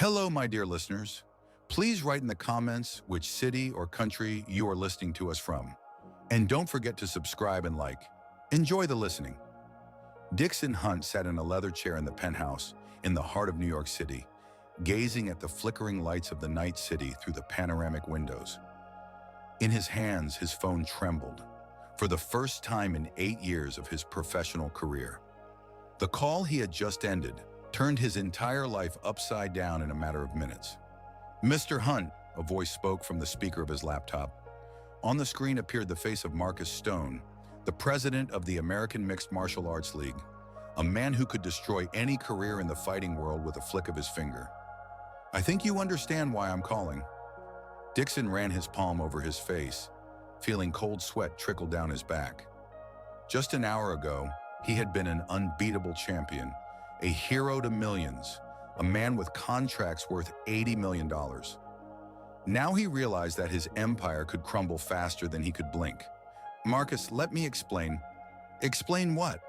Hello, my dear listeners. Please write in the comments which city or country you are listening to us from. And don't forget to subscribe and like. Enjoy the listening. Dixon Hunt sat in a leather chair in the penthouse in the heart of New York City, gazing at the flickering lights of the night city through the panoramic windows. In his hands, his phone trembled, for the first time in 8 years of his professional career. The call he had just ended turned his entire life upside down in a matter of minutes. "Mr. Hunt," a voice spoke from the speaker of his laptop. On the screen appeared the face of Marcus Stone, the president of the American Mixed Martial Arts League, a man who could destroy any career in the fighting world with a flick of his finger. "I think you understand why I'm calling." Dixon ran his palm over his face, feeling cold sweat trickle down his back. Just an hour ago, he had been an unbeatable champion, a hero to millions, a man with contracts worth $80 million. Now he realized that his empire could crumble faster than he could blink. "Marcus, let me explain." "Explain what?"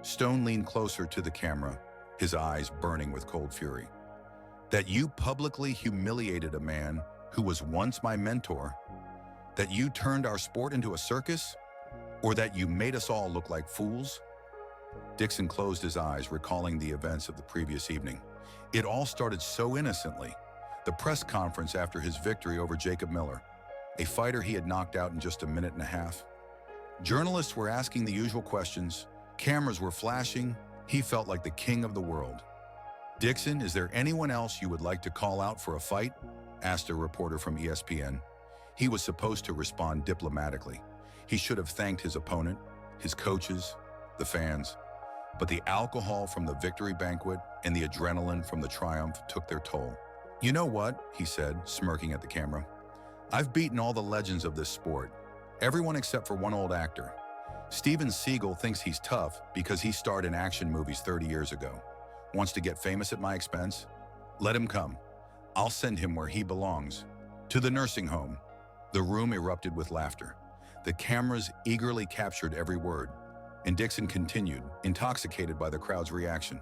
Stone leaned closer to the camera, his eyes burning with cold fury. "That you publicly humiliated a man who was once my mentor, that you turned our sport into a circus, or that you made us all look like fools?" Dixon closed his eyes, recalling the events of the previous evening. It all started so innocently. The press conference after his victory over Jacob Miller, a fighter he had knocked out in just a minute and a half. Journalists were asking the usual questions, cameras were flashing, he felt like the king of the world. "Dixon, is there anyone else you would like to call out for a fight?" asked a reporter from ESPN. He was supposed to respond diplomatically. He should have thanked his opponent, his coaches, the fans. But the alcohol from the victory banquet and the adrenaline from the triumph took their toll. "You know what?" he said, smirking at the camera. "I've beaten all the legends of this sport, everyone except for one old actor. Steven Seagal thinks he's tough because he starred in action movies 30 years ago. Wants to get famous at my expense? Let him come. I'll send him where he belongs, to the nursing home." The room erupted with laughter. The cameras eagerly captured every word. And Dixon continued, intoxicated by the crowd's reaction.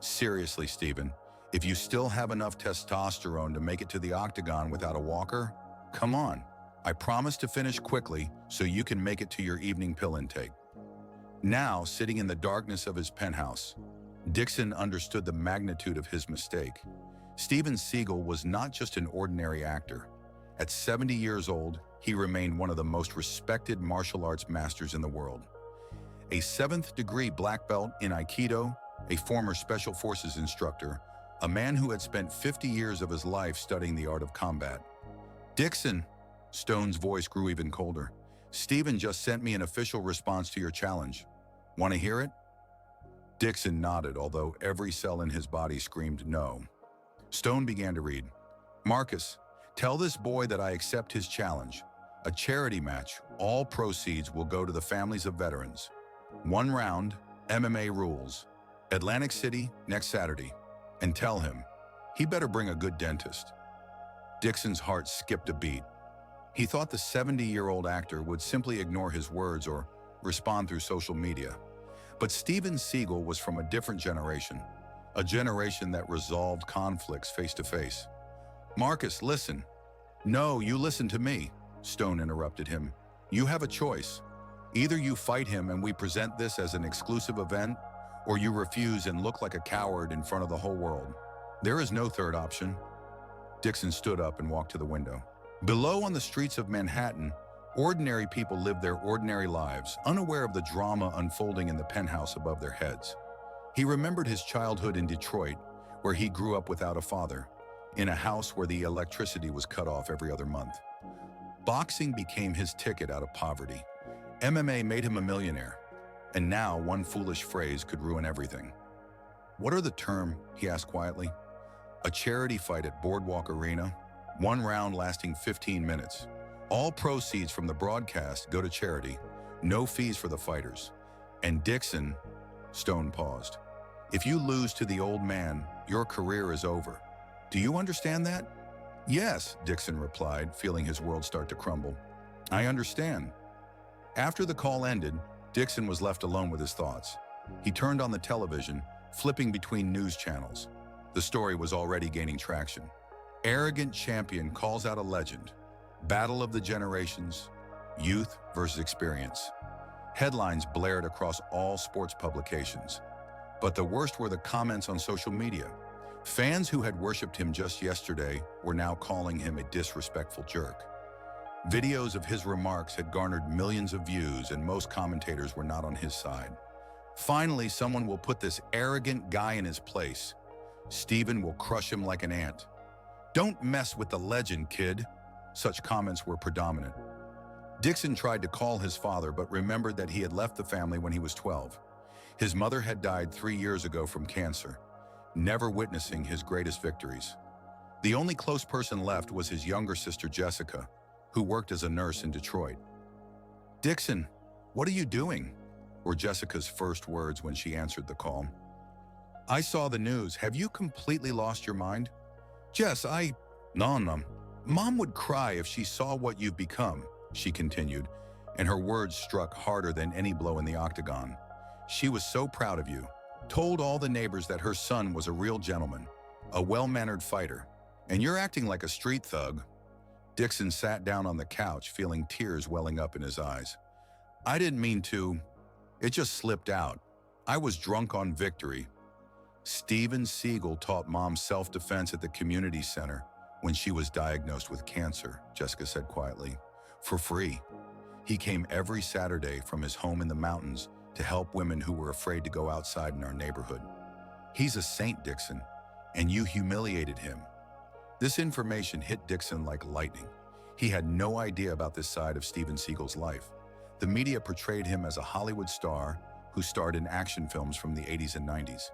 "Seriously, Steven, if you still have enough testosterone to make it to the octagon without a walker, come on. I promise to finish quickly so you can make it to your evening pill intake." Now, sitting in the darkness of his penthouse, Dixon understood the magnitude of his mistake. Steven Seagal was not just an ordinary actor. At 70 years old, he remained one of the most respected martial arts masters in the world. A 7th-degree black belt in Aikido, a former Special Forces instructor, a man who had spent 50 years of his life studying the art of combat. "Dixon," Stone's voice grew even colder. "Steven just sent me an official response to your challenge. Want to hear it?" Dixon nodded, although every cell in his body screamed no. Stone began to read. "Marcus, tell this boy that I accept his challenge. A charity match, all proceeds will go to the families of veterans. 1 round, MMA rules. Atlantic City, next Saturday. And tell him, he better bring a good dentist." Dixon's heart skipped a beat. He thought the 70-year-old actor would simply ignore his words or respond through social media. But Steven Seagal was from a different generation, a generation that resolved conflicts face to face. "Marcus, listen." "No, you listen to me," Stone interrupted him. "You have a choice. Either you fight him and we present this as an exclusive event, or you refuse and look like a coward in front of the whole world. There is no third option." Dixon stood up and walked to the window. Below, on the streets of Manhattan, ordinary people lived their ordinary lives, unaware of the drama unfolding in the penthouse above their heads. He remembered his childhood in Detroit, where he grew up without a father, in a house where the electricity was cut off every other month. Boxing became his ticket out of poverty. MMA made him a millionaire, and now one foolish phrase could ruin everything. "What are the terms?" he asked quietly. "A charity fight at Boardwalk Arena, 1 round lasting 15 minutes. All proceeds from the broadcast go to charity, no fees for the fighters. And Dixon," Stone paused, "if you lose to the old man, your career is over. Do you understand that?" "Yes," Dixon replied, feeling his world start to crumble. "I understand." After the call ended, Dixon was left alone with his thoughts. He turned on the television, flipping between news channels. The story was already gaining traction. Arrogant champion calls out a legend. Battle of the generations, youth versus experience. Headlines blared across all sports publications. But the worst were the comments on social media. Fans who had worshipped him just yesterday were now calling him a disrespectful jerk. Videos of his remarks had garnered millions of views, and most commentators were not on his side. Finally, someone will put this arrogant guy in his place. Stephen will crush him like an ant. Don't mess with the legend, kid. Such comments were predominant. Dixon tried to call his father, but remembered that he had left the family when he was 12. His mother had died 3 years ago from cancer, never witnessing his greatest victories. The only close person left was his younger sister, Jessica, who worked as a nurse in Detroit. "Dixon, what are you doing?" were Jessica's first words when she answered the call. "I saw the news. Have you completely lost your mind?" "Jess, No. Mom would cry if she saw what you've become," she continued, and her words struck harder than any blow in the octagon. "She was so proud of you. Told all the neighbors that her son was a real gentleman, a well-mannered fighter, and you're acting like a street thug." Dixon sat down on the couch, feeling tears welling up in his eyes. "I didn't mean to. It just slipped out. I was drunk on victory." Steven Siegel taught Mom self-defense at the community center when she was diagnosed with cancer, Jessica said quietly. "For free. He came every Saturday from his home in the mountains to help women who were afraid to go outside in our neighborhood. He's a saint, Dixon, and you humiliated him." This information hit Dixon like lightning. He had no idea about this side of Steven Siegel's life. The media portrayed him as a Hollywood star who starred in action films from the 80s and 90s.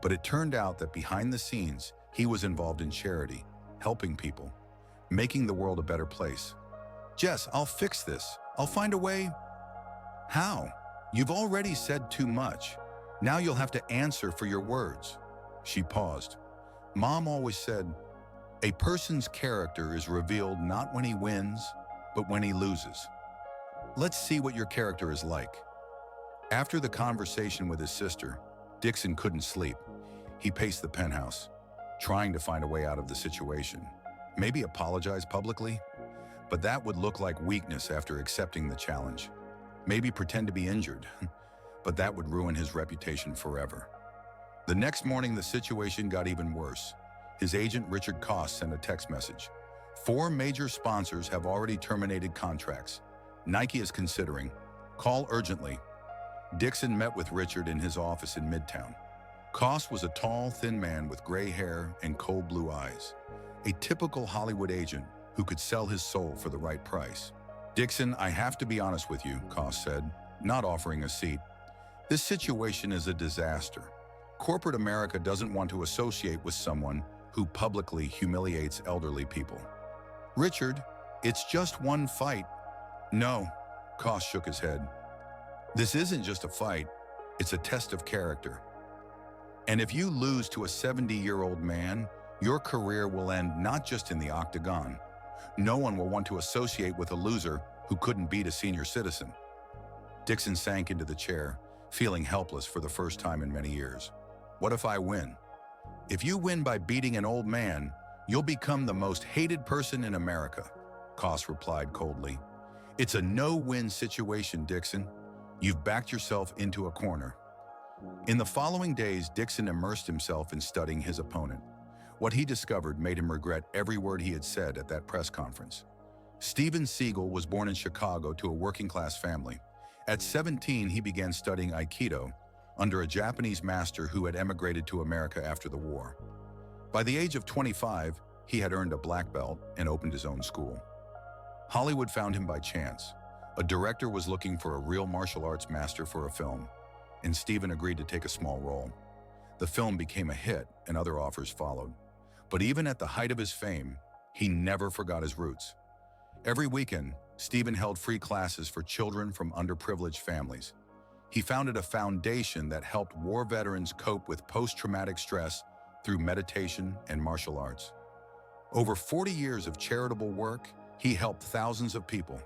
But it turned out that behind the scenes, he was involved in charity, helping people, making the world a better place. "Jess, I'll fix this. I'll find a way." "How? You've already said too much. Now you'll have to answer for your words." She paused. "Mom always said, a person's character is revealed not when he wins, but when he loses. Let's see what your character is like." After the conversation with his sister, Dixon couldn't sleep. He paced the penthouse, trying to find a way out of the situation. Maybe apologize publicly? But that would look like weakness after accepting the challenge. Maybe pretend to be injured, but that would ruin his reputation forever. The next morning, the situation got even worse. His agent, Richard Koss, sent a text message. 4 major sponsors have already terminated contracts. Nike is considering. Call urgently. Dixon met with Richard in his office in Midtown. Koss was a tall, thin man with gray hair and cold blue eyes. A typical Hollywood agent who could sell his soul for the right price. "Dixon, I have to be honest with you," Koss said, not offering a seat. "This situation is a disaster. Corporate America doesn't want to associate with someone who publicly humiliates elderly people." "Richard, it's just one fight." "No," Koss shook his head. "This isn't just a fight, it's a test of character. And if you lose to a 70-year-old man, your career will end not just in the octagon. No one will want to associate with a loser who couldn't beat a senior citizen." Dixon sank into the chair, feeling helpless for the first time in many years. "What if I win?" "If you win by beating an old man, you'll become the most hated person in America," Koss replied coldly. "It's a no-win situation, Dixon. You've backed yourself into a corner." In the following days, Dixon immersed himself in studying his opponent. What he discovered made him regret every word he had said at that press conference. Steven Siegel was born in Chicago to a working-class family. At 17, he began studying Aikido under a Japanese master who had emigrated to America after the war. By the age of 25, he had earned a black belt and opened his own school. Hollywood found him by chance. A director was looking for a real martial arts master for a film, and Steven agreed to take a small role. The film became a hit, and other offers followed. But even at the height of his fame, he never forgot his roots. Every weekend, Steven held free classes for children from underprivileged families. He founded a foundation that helped war veterans cope with post-traumatic stress through meditation and martial arts. Over 40 years of charitable work, he helped thousands of people.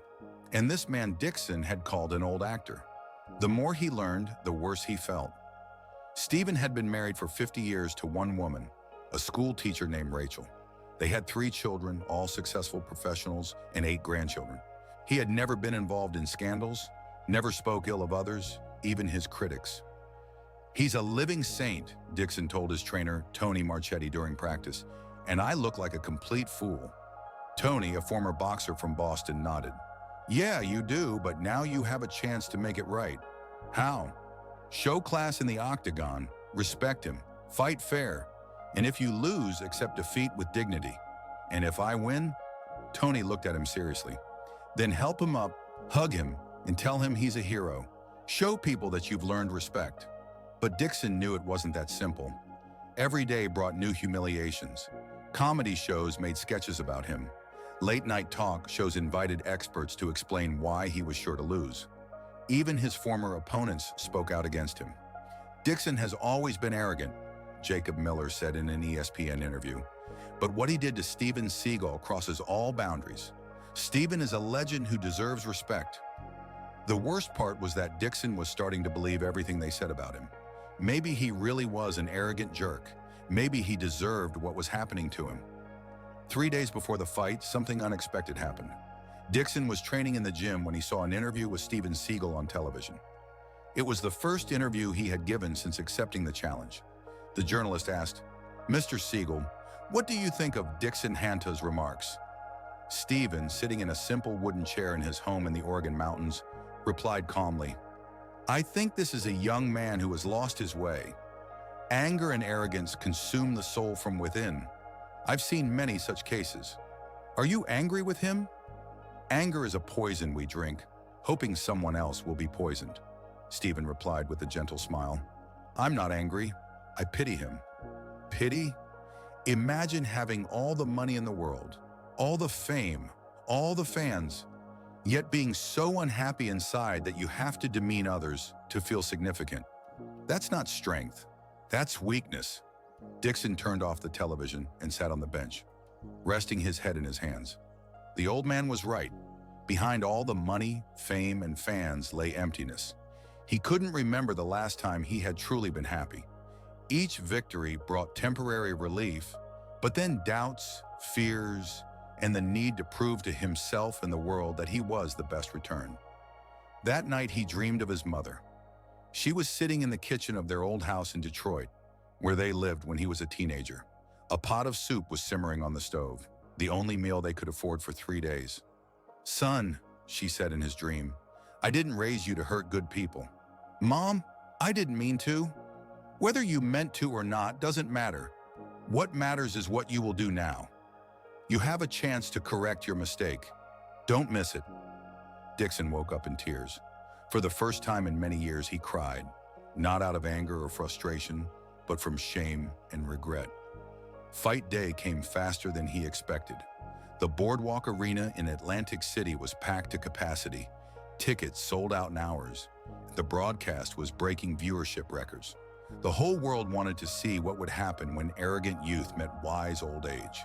And this man Dixon had called an old actor. The more he learned, the worse he felt. Steven had been married for 50 years to one woman, a school teacher named Rachel. They had 3 children, all successful professionals, and 8 grandchildren. He had never been involved in scandals, never spoke ill of others, even his critics. "He's a living saint," Dixon told his trainer, Tony Marchetti, during practice, "and I look like a complete fool." Tony, a former boxer from Boston, nodded. "Yeah, you do, but now you have a chance to make it right." "How?" "Show class in the octagon, respect him, fight fair, and if you lose, accept defeat with dignity. And if I win?" Tony looked at him seriously. "Then help him up, hug him, and tell him he's a hero. Show people that you've learned respect." But Dixon knew it wasn't that simple. Every day brought new humiliations. Comedy shows made sketches about him. Late-night talk shows invited experts to explain why he was sure to lose. Even his former opponents spoke out against him. "Dixon has always been arrogant," Jacob Miller said in an ESPN interview. "But what he did to Steven Seagal crosses all boundaries. Steven is a legend who deserves respect." The worst part was that Dixon was starting to believe everything they said about him. Maybe he really was an arrogant jerk. Maybe he deserved what was happening to him. 3 days before the fight, something unexpected happened. Dixon was training in the gym when he saw an interview with Steven Seagal on television. It was the first interview he had given since accepting the challenge. The journalist asked, "Mr. Seagal, what do you think of Dixon Hanta's remarks?" Steven, sitting in a simple wooden chair in his home in the Oregon mountains, replied calmly, "I think this is a young man who has lost his way. Anger and arrogance consume the soul from within. I've seen many such cases. Are you angry with him?" "Anger is a poison we drink, hoping someone else will be poisoned," Steven replied with a gentle smile. "I'm not angry. I pity him." Pity? Imagine having all the money in the world, all the fame, all the fans, yet being so unhappy inside that you have to demean others to feel significant. That's not strength. That's weakness. Dixon turned off the television and sat on the bench, resting his head in his hands. The old man was right. Behind all the money, fame, and fans lay emptiness. He couldn't remember the last time he had truly been happy. Each victory brought temporary relief, but then doubts, fears, and the need to prove to himself and the world that he was the best return. That night he dreamed of his mother. She was sitting in the kitchen of their old house in Detroit, where they lived when he was a teenager. A pot of soup was simmering on the stove, the only meal they could afford for 3 days. "Son," she said in his dream, "I didn't raise you to hurt good people." "Mom, I didn't mean to." "Whether you meant to or not doesn't matter. What matters is what you will do now. You have a chance to correct your mistake. Don't miss it." Dixon woke up in tears. For the first time in many years, he cried, not out of anger or frustration, but from shame and regret. Fight day came faster than he expected. The Boardwalk Arena in Atlantic City was packed to capacity. Tickets sold out in hours. The broadcast was breaking viewership records. The whole world wanted to see what would happen when arrogant youth met wise old age.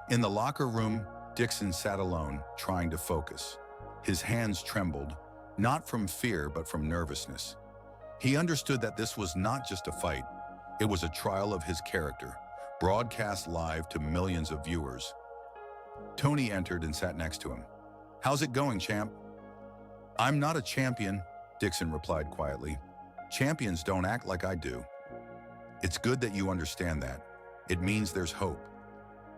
In the locker room, Dixon sat alone, trying to focus. His hands trembled, not from fear but from nervousness. He understood that this was not just a fight. It was a trial of his character, broadcast live to millions of viewers. Tony entered and sat next to him. "How's it going, champ?" "I'm not a champion," Dixon replied quietly. "Champions don't act like I do." "It's good that you understand that. It means there's hope."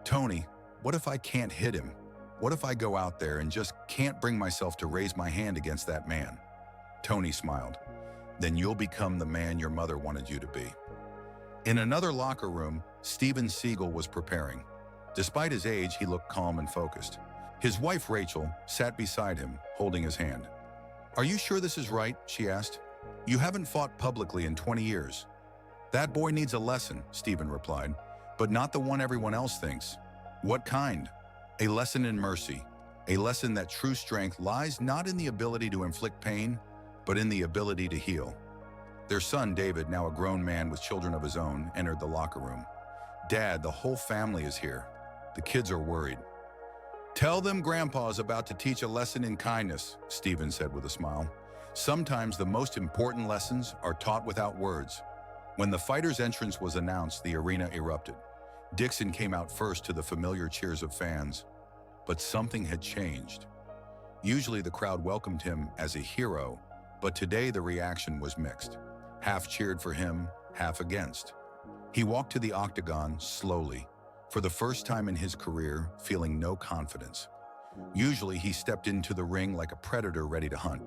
"Tony, what if I can't hit him? What if I go out there and just can't bring myself to raise my hand against that man?" Tony smiled. "Then you'll become the man your mother wanted you to be." In another locker room, Steven Seagal was preparing. Despite his age, he looked calm and focused. His wife, Rachel, sat beside him, holding his hand. "Are you sure this is right?" she asked. "You haven't fought publicly in 20 years." "That boy needs a lesson," Steven replied, "but not the one everyone else thinks." "What kind?" "A lesson in mercy, a lesson that true strength lies not in the ability to inflict pain, but in the ability to heal." Their son, David, now a grown man with children of his own, entered the locker room. "Dad, the whole family is here. The kids are worried." "Tell them Grandpa's about to teach a lesson in kindness," Steven said with a smile. "Sometimes the most important lessons are taught without words." When the fighter's entrance was announced, the arena erupted. Dixon came out first to the familiar cheers of fans, but something had changed. Usually the crowd welcomed him as a hero, but today the reaction was mixed. Half cheered for him, half against. He walked to the octagon slowly, for the first time in his career, feeling no confidence. Usually he stepped into the ring like a predator ready to hunt.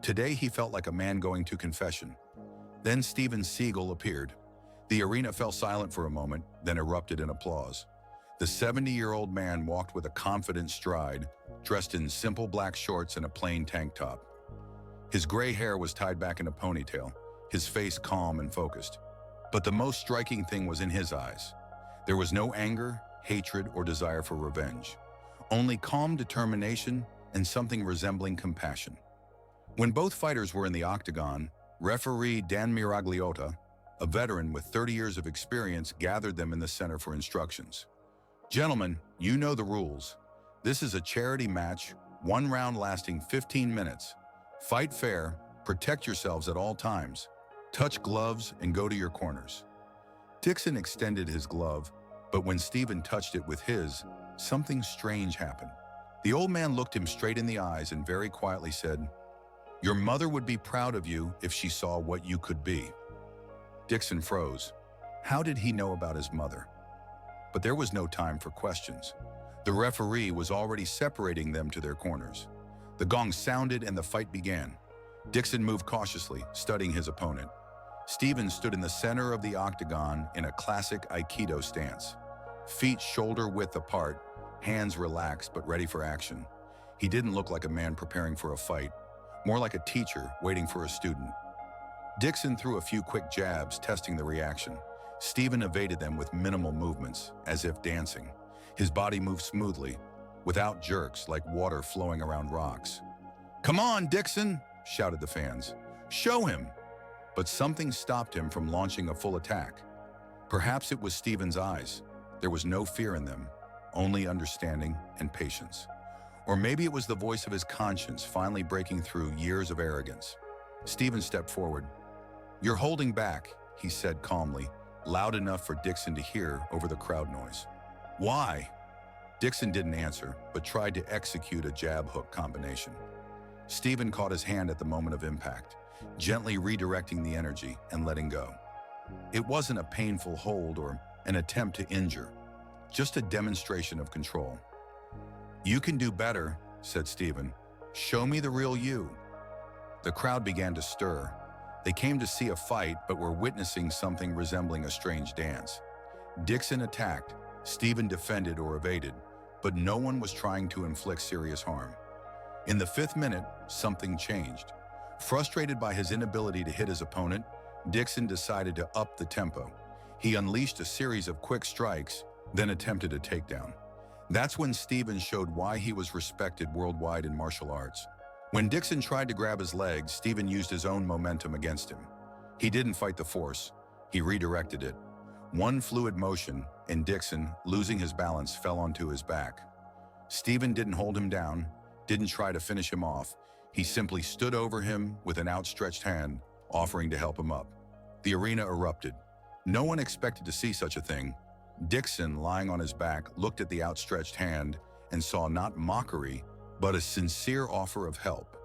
Today he felt like a man going to confession. Then Steven Seagal appeared. The arena fell silent for a moment, then erupted in applause. The 70-year-old man walked with a confident stride, dressed in simple black shorts and a plain tank top. His gray hair was tied back in a ponytail, his face calm and focused. But the most striking thing was in his eyes. There was no anger, hatred, or desire for revenge. Only calm determination and something resembling compassion. When both fighters were in the octagon, referee Dan Miragliotta, a veteran with 30 years of experience, gathered them in the center for instructions. Gentlemen, you know the rules. This is a charity match, one round lasting 15 minutes. Fight fair, protect yourselves at all times. Touch gloves and go to your corners. Dixon extended his glove, but when Steven touched it with his, something strange happened. The old man looked him straight in the eyes and very quietly said, "Your mother would be proud of you if she saw what you could be." Dixon froze. How did he know about his mother? But there was no time for questions. The referee was already separating them to their corners. The gong sounded and the fight began. Dixon moved cautiously, studying his opponent. Steven stood in the center of the octagon in a classic Aikido stance. Feet shoulder-width apart, hands relaxed but ready for action. He didn't look like a man preparing for a fight, more like a teacher waiting for a student. Dixon threw a few quick jabs, testing the reaction. Steven evaded them with minimal movements, as if dancing. His body moved smoothly, without jerks like water flowing around rocks. "Come on, Dixon!" shouted the fans. "Show him!" But something stopped him from launching a full attack. Perhaps it was Steven's eyes. There was no fear in them, only understanding and patience. Or maybe it was the voice of his conscience finally breaking through years of arrogance. Steven stepped forward. "You're holding back," he said calmly, loud enough for Dixon to hear over the crowd noise. "Why?" Dixon didn't answer, but tried to execute a jab-hook combination. Steven caught his hand at the moment of impact, gently redirecting the energy and letting go. It wasn't a painful hold or an attempt to injure, just a demonstration of control. "You can do better," said Steven. "Show me the real you." The crowd began to stir. They came to see a fight, but were witnessing something resembling a strange dance. Dixon attacked, Steven defended or evaded, but no one was trying to inflict serious harm. In the 5th minute, something changed. Frustrated by his inability to hit his opponent, Dixon decided to up the tempo. He unleashed a series of quick strikes, then attempted a takedown. That's when Steven showed why he was respected worldwide in martial arts. When Dixon tried to grab his legs, Steven used his own momentum against him. He didn't fight the force, he redirected it. One fluid motion, and Dixon, losing his balance, fell onto his back. Steven didn't hold him down, didn't try to finish him off. He simply stood over him with an outstretched hand, offering to help him up. The arena erupted. No one expected to see such a thing. Dixon, lying on his back, looked at the outstretched hand and saw not mockery, but a sincere offer of help.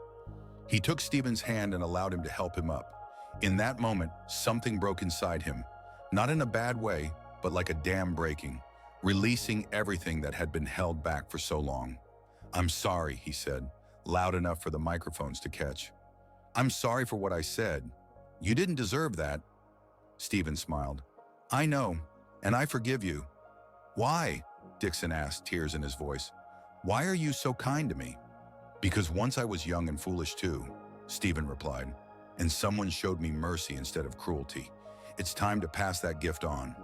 He took Steven's hand and allowed him to help him up. In that moment, something broke inside him, not in a bad way, but like a dam breaking, releasing everything that had been held back for so long. "I'm sorry," he said, loud enough for the microphones to catch. "I'm sorry for what I said. You didn't deserve that." Steven smiled. "I know, and I forgive you." "Why?" Dixon asked, tears in his voice. "Why are you so kind to me?" "Because once I was young and foolish too," Steven replied, "and someone showed me mercy instead of cruelty. It's time to pass that gift on."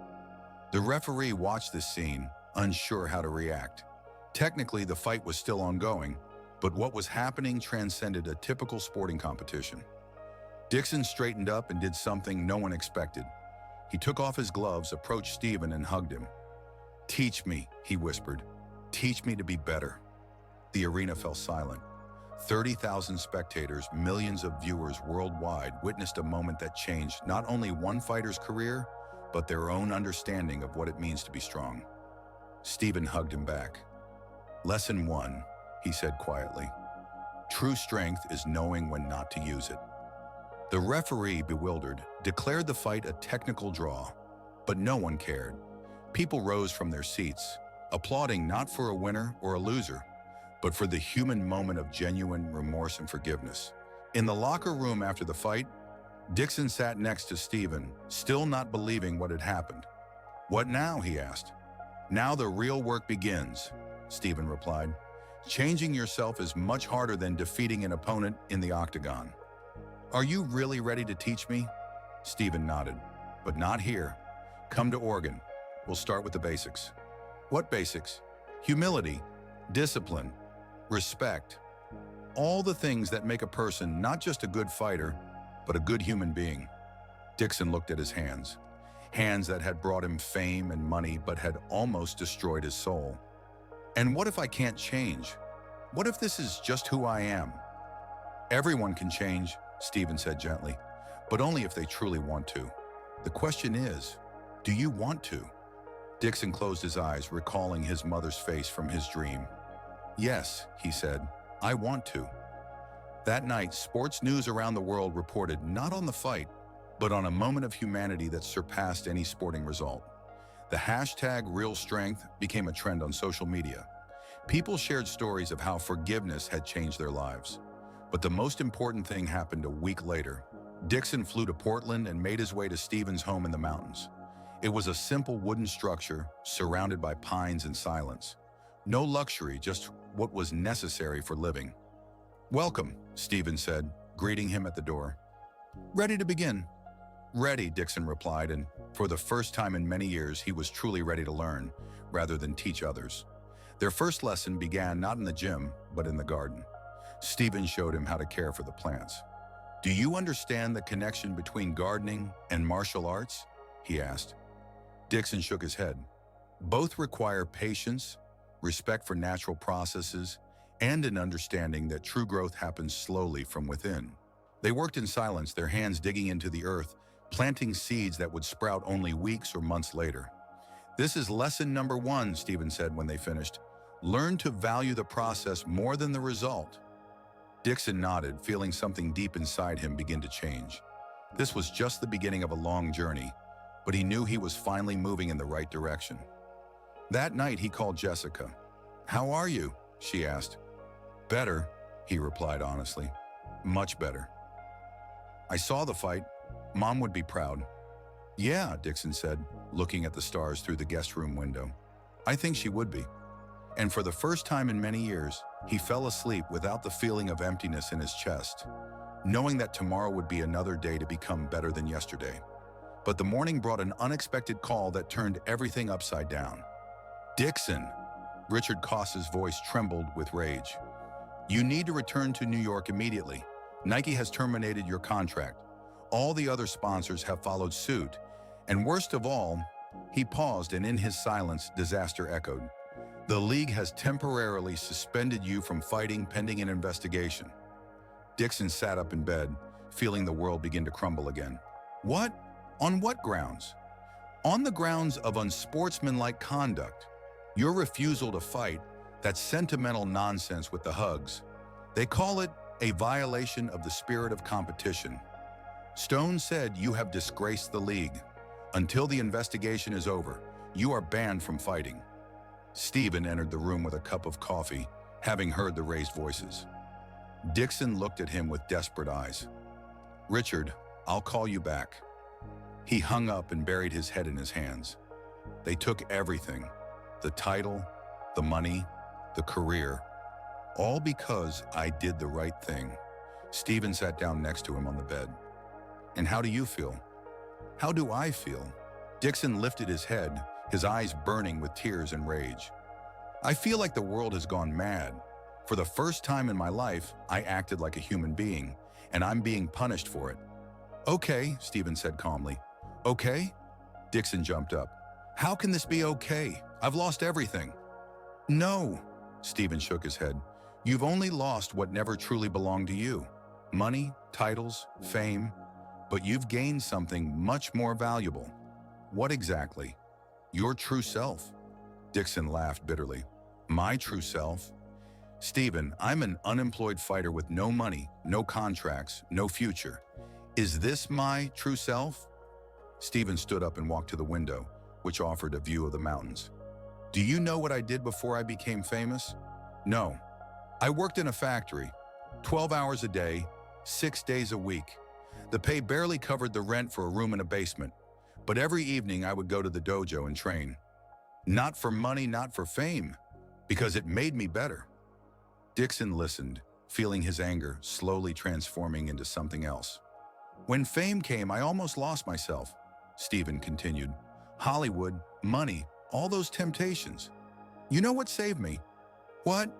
The referee watched this scene, unsure how to react. Technically, the fight was still ongoing, but what was happening transcended a typical sporting competition. Dixon straightened up and did something no one expected. He took off his gloves, approached Steven, and hugged him. "Teach me," he whispered. "Teach me to be better." The arena fell silent. 30,000 spectators, millions of viewers worldwide witnessed a moment that changed not only one fighter's career, but their own understanding of what it means to be strong. Stephen hugged him back. Lesson 1, he said quietly. True strength is knowing when not to use it. The referee, bewildered, declared the fight a technical draw, but no one cared. People rose from their seats, applauding not for a winner or a loser, but for the human moment of genuine remorse and forgiveness. In the locker room after the fight, Dixon sat next to Stephen, still not believing what had happened. What now? He asked. Now the real work begins, Stephen replied. Changing yourself is much harder than defeating an opponent in the octagon. Are you really ready to teach me? Stephen nodded. But not here. Come to Oregon. We'll start with the basics. What basics? Humility, discipline, respect. All the things that make a person not just a good fighter, but a good human being. Dixon looked at his hands. Hands that had brought him fame and money, but had almost destroyed his soul. And what if I can't change? What if this is just who I am? Everyone can change, Stephen said gently, but only if they truly want to. The question is, do you want to? Dixon closed his eyes, recalling his mother's face from his dream. Yes, he said, I want to. That night, sports news around the world reported not on the fight, but on a moment of humanity that surpassed any sporting result. The hashtag #RealStrength became a trend on social media. People shared stories of how forgiveness had changed their lives. But the most important thing happened a week later. Dixon flew to Portland and made his way to Stephen's home in the mountains. It was a simple wooden structure surrounded by pines and silence. No luxury, just what was necessary for living. Welcome, Stephen said, greeting him at the door. Ready to begin? Ready, Dixon replied, and for the first time in many years, he was truly ready to learn, rather than teach others. Their first lesson began not in the gym, but in the garden. Stephen showed him how to care for the plants. Do you understand the connection between gardening and martial arts? He asked. Dixon shook his head. Both require patience, respect for natural processes, and an understanding that true growth happens slowly from within. They worked in silence, their hands digging into the earth, planting seeds that would sprout only weeks or months later. This is lesson number 1, Stephen said when they finished. Learn to value the process more than the result. Dixon nodded, feeling something deep inside him begin to change. This was just the beginning of a long journey, but he knew he was finally moving in the right direction. That night, he called Jessica. How are you? She asked. Better, he replied honestly. Much better. I saw the fight. Mom would be proud. Yeah, Dixon said, looking at the stars through the guest room window. I think she would be. And for the first time in many years, he fell asleep without the feeling of emptiness in his chest, knowing that tomorrow would be another day to become better than yesterday. But the morning brought an unexpected call that turned everything upside down. Dixon! Richard Koss's voice trembled with rage. You need to return to New York immediately. Nike has terminated your contract. All the other sponsors have followed suit. And worst of all, he paused, and in his silence, disaster echoed. The league has temporarily suspended you from fighting pending an investigation. Dixon sat up in bed, feeling the world begin to crumble again. What? On what grounds? On the grounds of unsportsmanlike conduct. Your refusal to fight, that sentimental nonsense with the hugs. They call it a violation of the spirit of competition. Stone said you have disgraced the league. Until the investigation is over, you are banned from fighting. Stephen entered the room with a cup of coffee, having heard the raised voices. Dixon looked at him with desperate eyes. Richard, I'll call you back. He hung up and buried his head in his hands. They took everything, the title, the money, the career, all because I did the right thing. Stephen sat down next to him on the bed. And how do you feel? How do I feel? Dixon lifted his head, his eyes burning with tears and rage. I feel like the world has gone mad. For the first time in my life, I acted like a human being, and I'm being punished for it. Okay, Stephen said calmly. Okay? Dixon jumped up. How can this be okay? I've lost everything. No, Stephen shook his head. You've only lost what never truly belonged to you. Money, titles, fame, but you've gained something much more valuable. What exactly? Your true self? Dixon laughed bitterly. My true self? Stephen, I'm an unemployed fighter with no money, no contracts, no future. Is this my true self? Stephen stood up and walked to the window, which offered a view of the mountains. Do you know what I did before I became famous? No. I worked in a factory, 12 hours a day, 6 days a week. The pay barely covered the rent for a room in a basement, but every evening I would go to the dojo and train. Not for money, not for fame, because it made me better. Dixon listened, feeling his anger slowly transforming into something else. When fame came, I almost lost myself, Stephen continued. Hollywood, money, all those temptations. You know what saved me? What?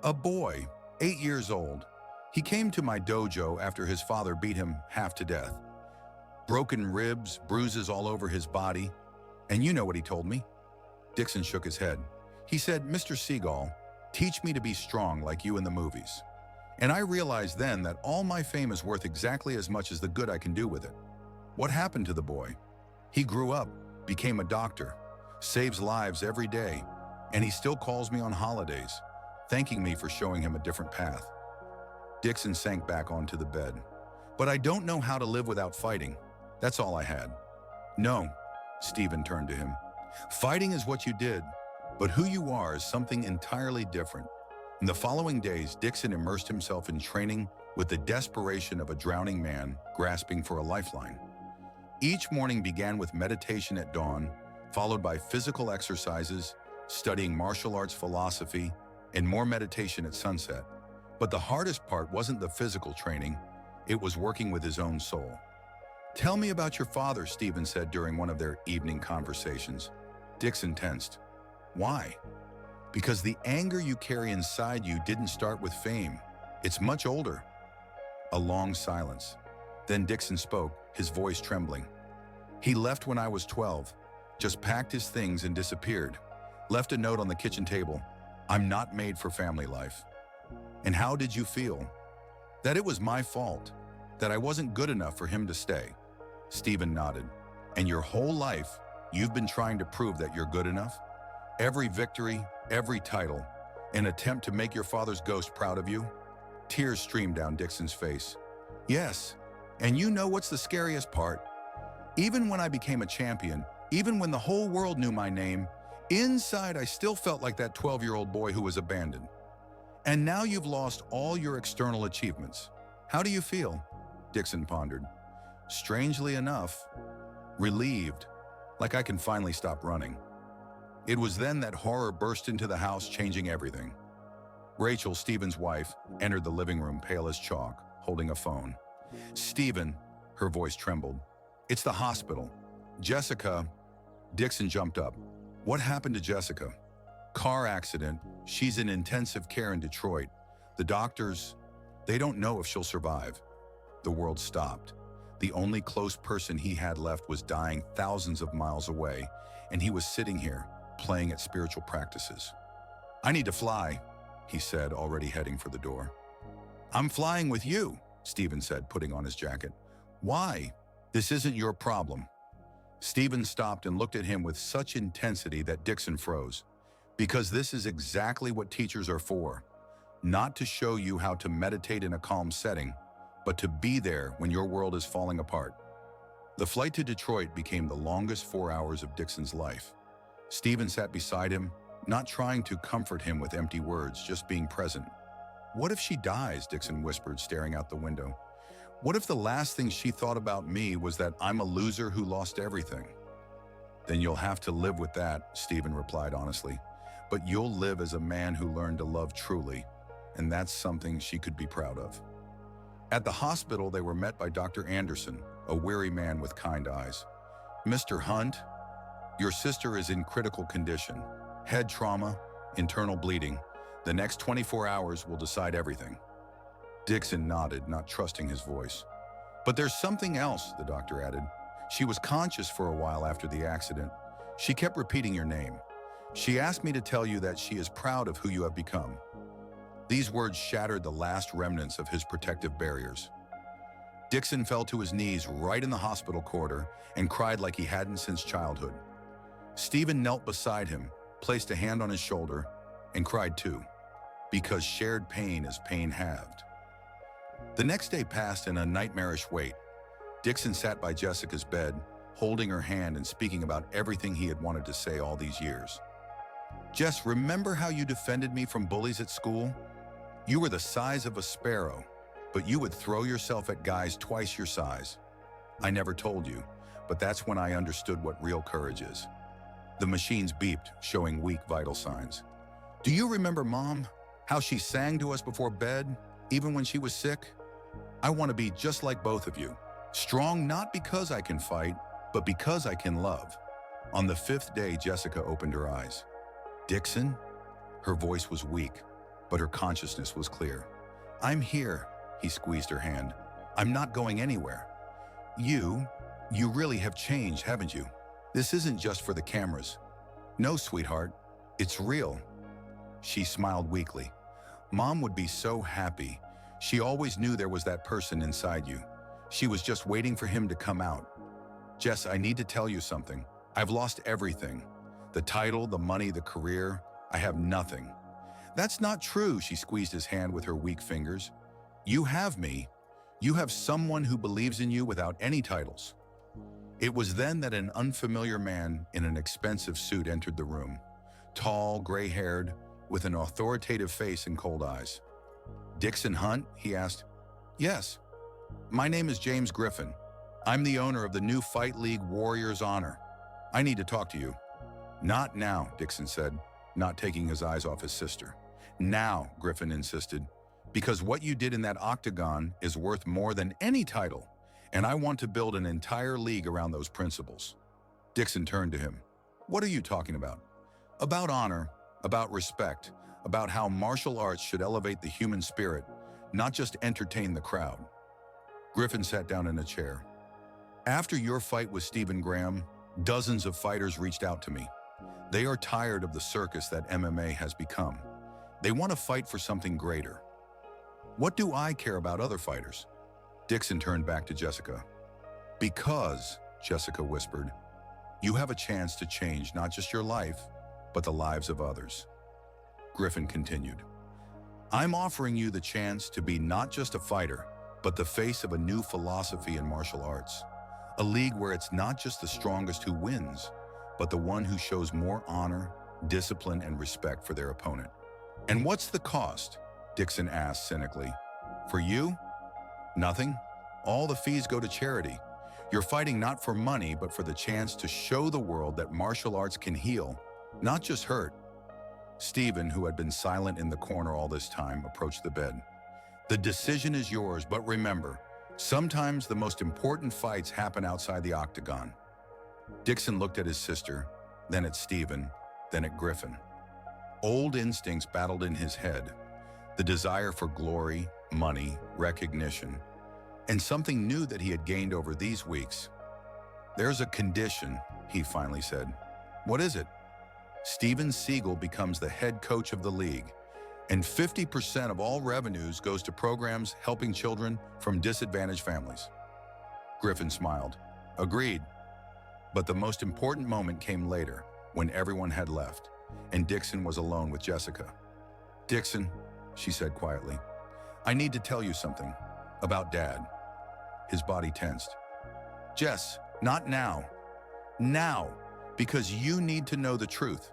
A boy, 8 years old. He came to my dojo after his father beat him half to death. Broken ribs, bruises all over his body. And you know what he told me? Dixon shook his head. He said, Mr. Seagal, teach me to be strong like you in the movies. And I realized then that all my fame is worth exactly as much as the good I can do with it. What happened to the boy? He grew up, became a doctor, saves lives every day, and he still calls me on holidays, thanking me for showing him a different path. Dixon sank back onto the bed. But I don't know how to live without fighting. That's all I had. No, Stephen turned to him. Fighting is what you did, but who you are is something entirely different. In the following days, Dixon immersed himself in training with the desperation of a drowning man grasping for a lifeline. Each morning began with meditation at dawn, followed by physical exercises, studying martial arts philosophy, and more meditation at sunset. But the hardest part wasn't the physical training, it was working with his own soul. Tell me about your father, Stephen said during one of their evening conversations. Dixon tensed. Why? Because the anger you carry inside you didn't start with fame. It's much older. A long silence. Then Dixon spoke, his voice trembling. He left when I was 12, just packed his things and disappeared. Left a note on the kitchen table. I'm not made for family life. And how did you feel? That it was my fault, that I wasn't good enough for him to stay. Stephen nodded. And your whole life, you've been trying to prove that you're good enough? Every victory, every title, an attempt to make your father's ghost proud of you? Tears streamed down Dixon's face. Yes, and you know what's the scariest part? Even when I became a champion, even when the whole world knew my name, inside I still felt like that 12-year-old boy who was abandoned. And now you've lost all your external achievements. How do you feel? Dixon pondered. Strangely enough, relieved, like I can finally stop running. It was then that horror burst into the house, changing everything. Rachel, Stephen's wife, entered the living room pale as chalk, holding a phone. Stephen, her voice trembled. It's the hospital. Jessica. Dixon jumped up. What happened to Jessica? Car accident. She's in intensive care in Detroit. The doctors, they don't know if she'll survive. The world stopped. The only close person he had left was dying thousands of miles away, and he was sitting here, playing at spiritual practices. I need to fly, he said, already heading for the door. I'm flying with you, Stephen said, putting on his jacket. Why? This isn't your problem. Stephen stopped and looked at him with such intensity that Dixon froze. Because this is exactly what teachers are for. Not to show you how to meditate in a calm setting, but to be there when your world is falling apart. The flight to Detroit became the longest 4 hours of Dixon's life. Stephen sat beside him, not trying to comfort him with empty words, just being present. What if she dies? Dixon whispered, staring out the window. What if the last thing she thought about me was that I'm a loser who lost everything? Then you'll have to live with that, Stephen replied honestly. But you'll live as a man who learned to love truly, and that's something she could be proud of. At the hospital, they were met by Dr. Anderson, a weary man with kind eyes. Mr. Hunt, your sister is in critical condition. Head trauma, internal bleeding. The next 24 hours will decide everything. Dixon nodded, not trusting his voice. But there's something else, the doctor added. She was conscious for a while after the accident. She kept repeating your name. She asked me to tell you that she is proud of who you have become. These words shattered the last remnants of his protective barriers. Dixon fell to his knees right in the hospital corridor and cried like he hadn't since childhood. Stephen knelt beside him, placed a hand on his shoulder, and cried too, because shared pain is pain halved. The next day passed in a nightmarish wait. Dixon sat by Jessica's bed, holding her hand and speaking about everything he had wanted to say all these years. Jess, remember how you defended me from bullies at school? You were the size of a sparrow, but you would throw yourself at guys twice your size. I never told you, but that's when I understood what real courage is. The machines beeped, showing weak vital signs. Do you remember Mom? How she sang to us before bed, even when she was sick? I want to be just like both of you. Strong not because I can fight, but because I can love. On the 5th day, Jessica opened her eyes. Dixon? Her voice was weak, but her consciousness was clear. I'm here, he squeezed her hand. I'm not going anywhere. You really have changed, haven't you? This isn't just for the cameras. No, sweetheart, it's real. She smiled weakly. Mom would be so happy. She always knew there was that person inside you. She was just waiting for him to come out. Jess, I need to tell you something. I've lost everything. The title, the money, the career. I have nothing. That's not true, she squeezed his hand with her weak fingers. You have me. You have someone who believes in you without any titles. It was then that an unfamiliar man in an expensive suit entered the room. Tall, gray-haired, with an authoritative face and cold eyes. Dixon Hunt? He asked. Yes. My name is James Griffin. I'm the owner of the new Fight League Warriors Honor. I need to talk to you. Not now, Dixon said, not taking his eyes off his sister. Now, Griffin insisted, because what you did in that octagon is worth more than any title, and I want to build an entire league around those principles. Dixon turned to him. What are you talking about? About honor, about respect, about how martial arts should elevate the human spirit, not just entertain the crowd. Griffin sat down in a chair. After your fight with Stephen Graham, dozens of fighters reached out to me. They are tired of the circus that MMA has become. They want to fight for something greater. What do I care about other fighters? Dixon turned back to Jessica. Because, Jessica whispered, you have a chance to change not just your life, but the lives of others. Griffin continued. I'm offering you the chance to be not just a fighter, but the face of a new philosophy in martial arts. A league where it's not just the strongest who wins, but the one who shows more honor, discipline, and respect for their opponent. And what's the cost? Dixon asked cynically. For you? Nothing. All the fees go to charity. You're fighting not for money, but for the chance to show the world that martial arts can heal, not just hurt. Stephen, who had been silent in the corner all this time, approached the bed. The decision is yours, but remember, sometimes the most important fights happen outside the octagon. Dixon looked at his sister, then at Stephen, then at Griffin. Old instincts battled in his head, the desire for glory, money, recognition, and something new that he had gained over these weeks. There's a condition, he finally said. What is it? Steven Siegel becomes the head coach of the league, and 50% of all revenues goes to programs helping children from disadvantaged families. Griffin smiled. Agreed. But the most important moment came later, when everyone had left, and Dixon was alone with Jessica. Dixon, she said quietly, I need to tell you something about Dad. His body tensed. Jess, not now. Now, because you need to know the truth.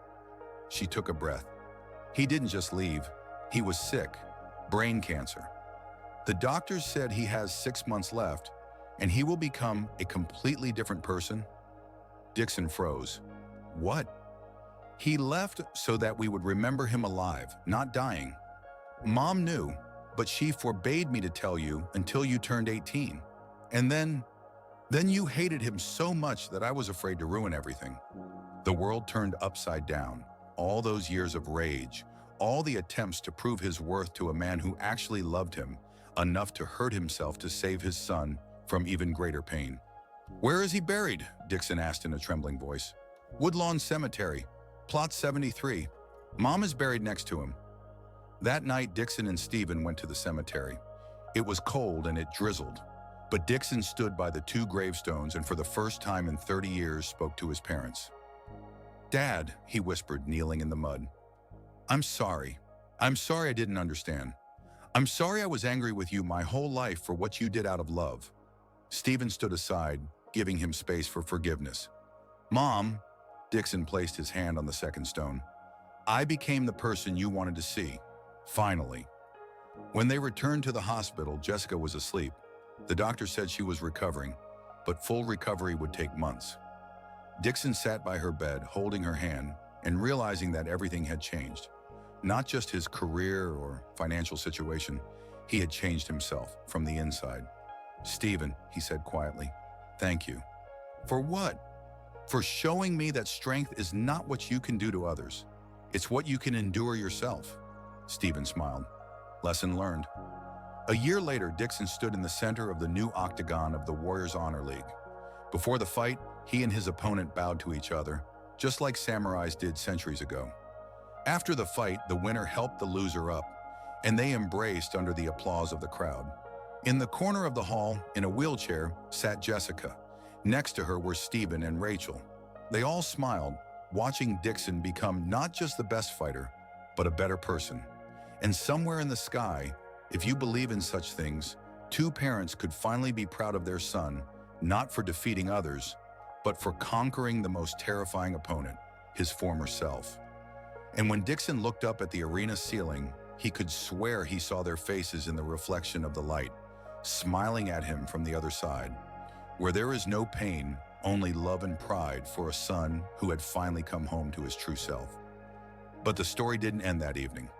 She took a breath. He didn't just leave. He was sick, brain cancer. The doctors said he has 6 months left, and he will become a completely different person. Dixon froze. What? He left so that we would remember him alive, not dying. Mom knew, but she forbade me to tell you until you turned 18. And then you hated him so much that I was afraid to ruin everything. The world turned upside down. All those years of rage, all the attempts to prove his worth to a man who actually loved him, enough to hurt himself to save his son from even greater pain. Where is he buried? Dixon asked in a trembling voice. Woodlawn Cemetery, Plot 73. Mom is buried next to him. That night, Dixon and Stephen went to the cemetery. It was cold and it drizzled. But Dixon stood by the two gravestones and for the first time in 30 years spoke to his parents. "Dad," he whispered, kneeling in the mud. "I'm sorry. I'm sorry I didn't understand. I'm sorry I was angry with you my whole life for what you did out of love." Stephen stood aside, giving him space for forgiveness. "Mom," Dixon placed his hand on the second stone, "I became the person you wanted to see. Finally." When they returned to the hospital, Jessica was asleep. The doctor said she was recovering, but full recovery would take months. Dixon sat by her bed, holding her hand, and realizing that everything had changed. Not just his career or financial situation, he had changed himself from the inside. "Stephen," he said quietly, "thank you." "For what?" "For showing me that strength is not what you can do to others. It's what you can endure yourself." Stephen smiled. Lesson learned. A year later, Dixon stood in the center of the new octagon of the Warriors Honor League. Before the fight, he and his opponent bowed to each other, just like samurais did centuries ago. After the fight, the winner helped the loser up, and they embraced under the applause of the crowd. In the corner of the hall, in a wheelchair, sat Jessica. Next to her were Stephen and Rachel. They all smiled, watching Dixon become not just the best fighter, but a better person. And somewhere in the sky, if you believe in such things, two parents could finally be proud of their son, not for defeating others, but for conquering the most terrifying opponent, his former self. And when Dixon looked up at the arena ceiling, he could swear he saw their faces in the reflection of the light, smiling at him from the other side. Where there is no pain, only love and pride for a son who had finally come home to his true self. But the story didn't end that evening.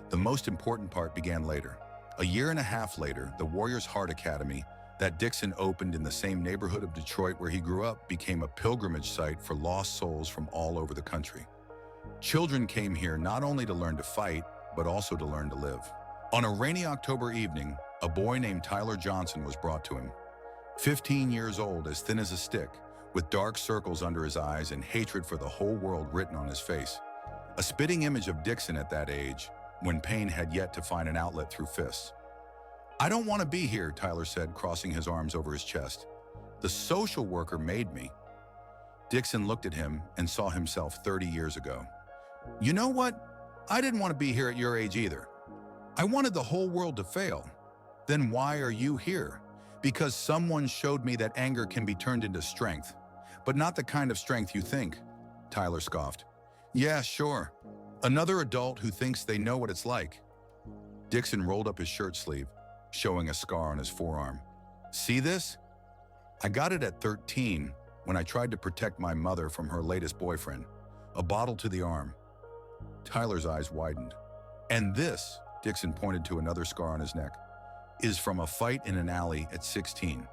The most important part began later. A year and a half later, the Warriors Heart Academy, that Dixon opened in the same neighborhood of Detroit where he grew up, became a pilgrimage site for lost souls from all over the country. Children came here not only to learn to fight, but also to learn to live. On a rainy October evening, a boy named Tyler Johnson was brought to him. 15 years old, as thin as a stick, with dark circles under his eyes and hatred for the whole world written on his face. A spitting image of Dixon at that age, when pain had yet to find an outlet through fists. "I don't want to be here," Tyler said, crossing his arms over his chest. "The social worker made me." Dixon looked at him and saw himself 30 years ago. "You know what? I didn't want to be here at your age either. I wanted the whole world to fail. Then why are you here? Because someone showed me that anger can be turned into strength, but not the kind of strength you think," Tyler scoffed. "Yeah, sure. Another adult who thinks they know what it's like." Dixon rolled up his shirt sleeve, showing a scar on his forearm. "See this? I got it at 13 when I tried to protect my mother from her latest boyfriend. A bottle to the arm." Tyler's eyes widened. "And this," Dixon pointed to another scar on his neck, "is from a fight in an alley at 16.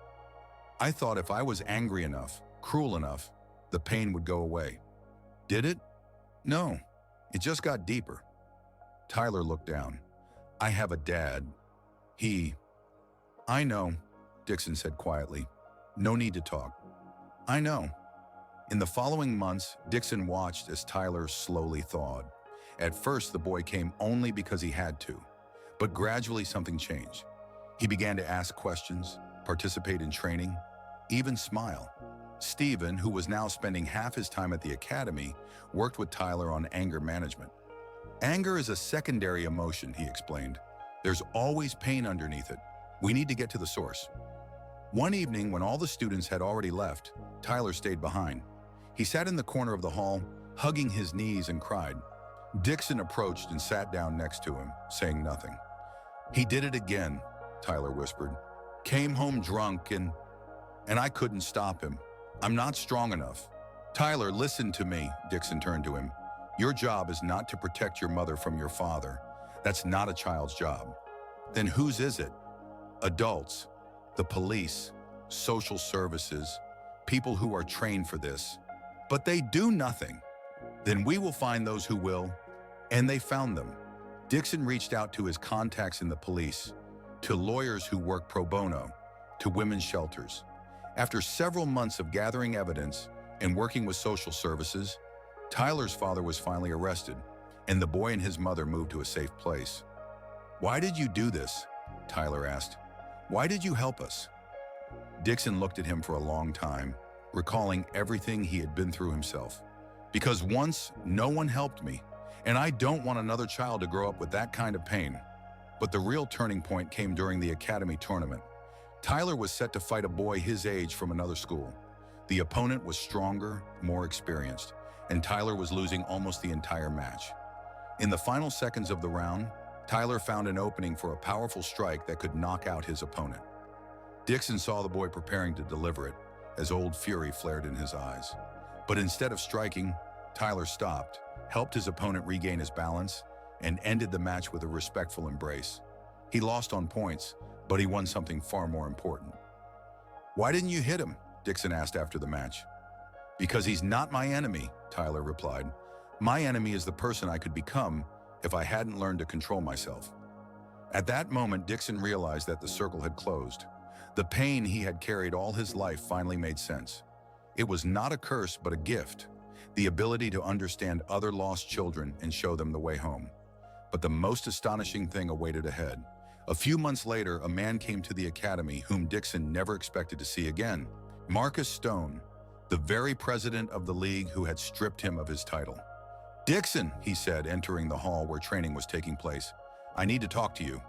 I thought if I was angry enough, cruel enough, the pain would go away. Did it? No, it just got deeper." Tyler looked down. "I have a dad. I know," Dixon said quietly. "No need to talk." "I know." In the following months, Dixon watched as Tyler slowly thawed. At first, the boy came only because he had to, but gradually something changed. He began to ask questions, participate in training, even smile. Stephen, who was now spending half his time at the academy, worked with Tyler on anger management. "Anger is a secondary emotion," he explained. "There's always pain underneath it. We need to get to the source." One evening, when all the students had already left, Tyler stayed behind. He sat in the corner of the hall, hugging his knees, and cried. Dixon approached and sat down next to him, saying nothing. "He did it again," Tyler whispered. "Came home drunk and I couldn't stop him. I'm not strong enough." "Tyler, listen to me," Dixon turned to him. "Your job is not to protect your mother from your father. That's not a child's job." "Then whose is it?" "Adults, the police, social services, people who are trained for this. But they do nothing. Then we will find those who will." And they found them. Dixon reached out to his contacts in the police, to lawyers who work pro bono, to women's shelters. After several months of gathering evidence and working with social services, Tyler's father was finally arrested, and the boy and his mother moved to a safe place. "Why did you do this?" Tyler asked. "Why did you help us?" Dixon looked at him for a long time, recalling everything he had been through himself. Because once, no one helped me, and I don't want another child to grow up with that kind of pain. But the real turning point came during the academy tournament. Tyler was set to fight a boy his age from another school. The opponent was stronger, more experienced, and Tyler was losing almost the entire match. In the final seconds of the round, Tyler found an opening for a powerful strike that could knock out his opponent. Dixon saw the boy preparing to deliver it as old fury flared in his eyes. But instead of striking, Tyler stopped, helped his opponent regain his balance, and ended the match with a respectful embrace. He lost on points, but he won something far more important. "Why didn't you hit him?" Dixon asked after the match. "Because he's not my enemy," Tyler replied. "My enemy is the person I could become if I hadn't learned to control myself." At that moment, Dixon realized that the circle had closed. The pain he had carried all his life finally made sense. It was not a curse, but a gift, the ability to understand other lost children and show them the way home. But the most astonishing thing awaited ahead. A few months later, a man came to the academy whom Dixon never expected to see again. Marcus Stone, the very president of the league who had stripped him of his title. "Dixon," he said, entering the hall where training was taking place, "I need to talk to you."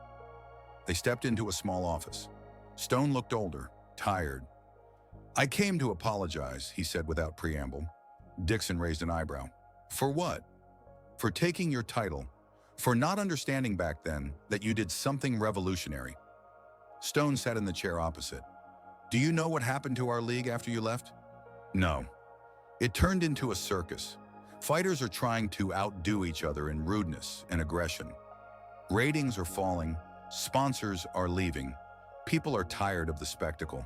They stepped into a small office. Stone looked older, tired. "I came to apologize," he said without preamble. Dixon raised an eyebrow. "For what?" "For taking your title. For not understanding back then that you did something revolutionary." Stone sat in the chair opposite. "Do you know what happened to our league after you left?" "No. It turned into a circus. Fighters are trying to outdo each other in rudeness and aggression. Ratings are falling. Sponsors are leaving. People are tired of the spectacle."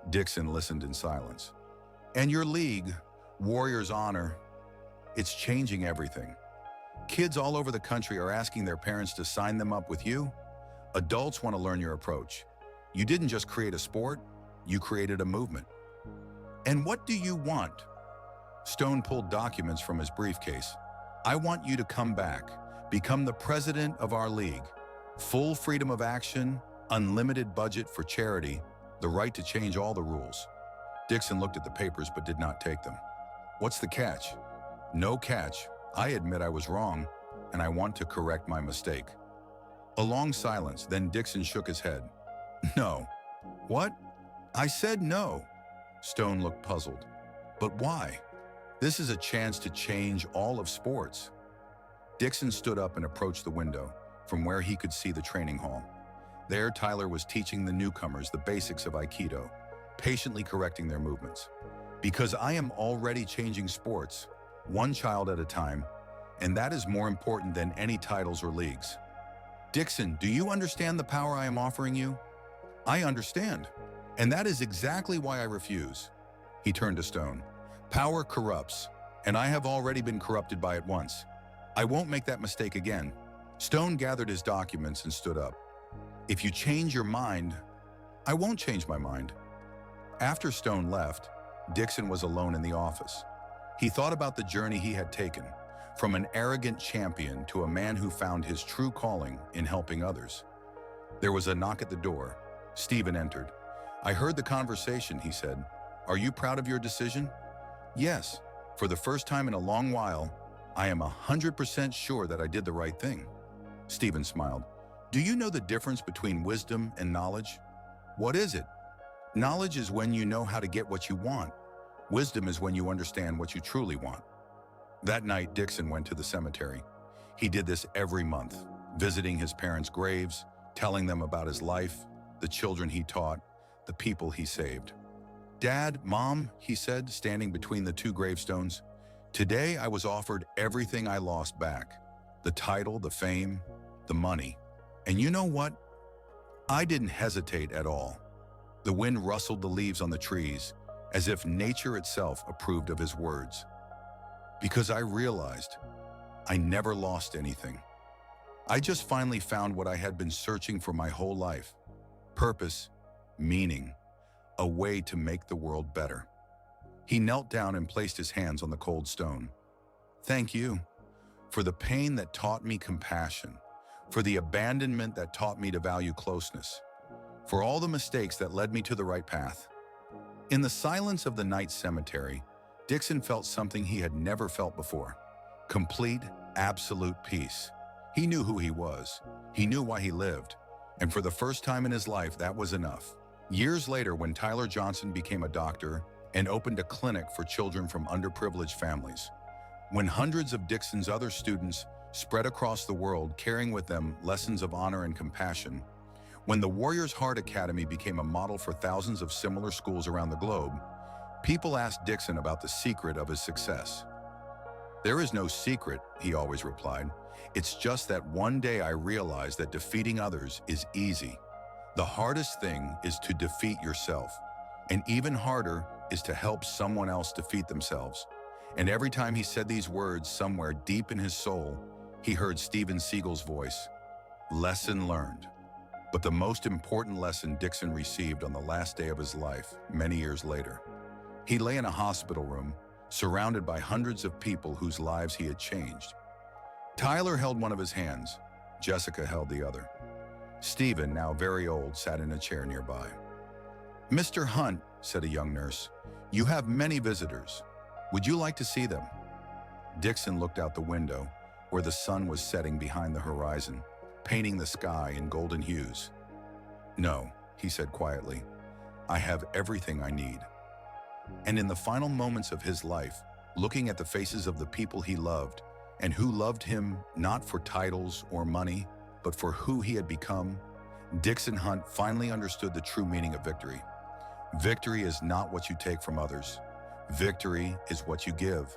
Dixon listened in silence. "And your league, Warriors Honor, it's changing everything. Kids all over the country are asking their parents to sign them up with you. Adults want to learn your approach. You didn't just create a sport, you created a movement." "And what do you want?" Stone pulled documents from his briefcase. "I want you to come back, become the president of our league. Full freedom of action, unlimited budget for charity, the right to change all the rules." Dixon looked at the papers but did not take them. "What's the catch?" "No catch. I admit I was wrong, and I want to correct my mistake." A long silence, then Dixon shook his head. "No." "What?" "I said no." Stone looked puzzled. "But why? This is a chance to change all of sports." Dixon stood up and approached the window, from where he could see the training hall. There, Tyler was teaching the newcomers the basics of Aikido, patiently correcting their movements. "Because I am already changing sports, one child at a time, and that is more important than any titles or leagues." "Dixon, do you understand the power I am offering you?" "I understand, and that is exactly why I refuse." He turned to Stone. "Power corrupts, and I have already been corrupted by it once. I won't make that mistake again." Stone gathered his documents and stood up. "If you change your mind, I won't change my mind." After Stone left, Dixon was alone in the office. He thought about the journey he had taken, from an arrogant champion to a man who found his true calling in helping others. There was a knock at the door. Stephen entered. "I heard the conversation," he said. "Are you proud of your decision?" "Yes. For the first time in a long while, I am 100% sure that I did the right thing." Stephen smiled. "Do you know the difference between wisdom and knowledge?" "What is it?" "Knowledge is when you know how to get what you want. Wisdom is when you understand what you truly want." That night, Dixon went to the cemetery. He did this every month, visiting his parents' graves, telling them about his life, the children he taught, the people he saved. "Dad, Mom," he said, standing between the two gravestones, "today I was offered everything I lost back. The title, the fame, the money. And you know what? I didn't hesitate at all." The wind rustled the leaves on the trees, as if nature itself approved of his words. "Because I realized I never lost anything. I just finally found what I had been searching for my whole life. Purpose, meaning, a way to make the world better." He knelt down and placed his hands on the cold stone. "Thank you for the pain that taught me compassion, for the abandonment that taught me to value closeness, for all the mistakes that led me to the right path. In the silence of the night cemetery, Dixon felt something he had never felt before. Complete, absolute peace. He knew who he was. He knew why he lived. And for the first time in his life, that was enough. Years later, when Tyler Johnson became a doctor and opened a clinic for children from underprivileged families, when hundreds of Dixon's other students spread across the world carrying with them lessons of honor and compassion, when the Warrior's Heart Academy became a model for thousands of similar schools around the globe, people asked Dixon about the secret of his success. "There is no secret," he always replied. "It's just that one day I realized that defeating others is easy. The hardest thing is to defeat yourself, and even harder is to help someone else defeat themselves." And every time he said these words, somewhere deep in his soul, he heard Steven Seagal's voice. Lesson learned. But the most important lesson Dixon received on the last day of his life, many years later. He lay in a hospital room, surrounded by hundreds of people whose lives he had changed. Tyler held one of his hands. Jessica held the other. Stephen, now very old, sat in a chair nearby. "Mr. Hunt," said a young nurse, "you have many visitors. Would you like to see them?" Dixon looked out the window, where the sun was setting behind the horizon, painting the sky in golden hues. "No," he said quietly. "I have everything I need." And in the final moments of his life, looking at the faces of the people he loved, and who loved him not for titles or money, but for who he had become, Dixon Hunt finally understood the true meaning of victory. Victory is not what you take from others. Victory is what you give.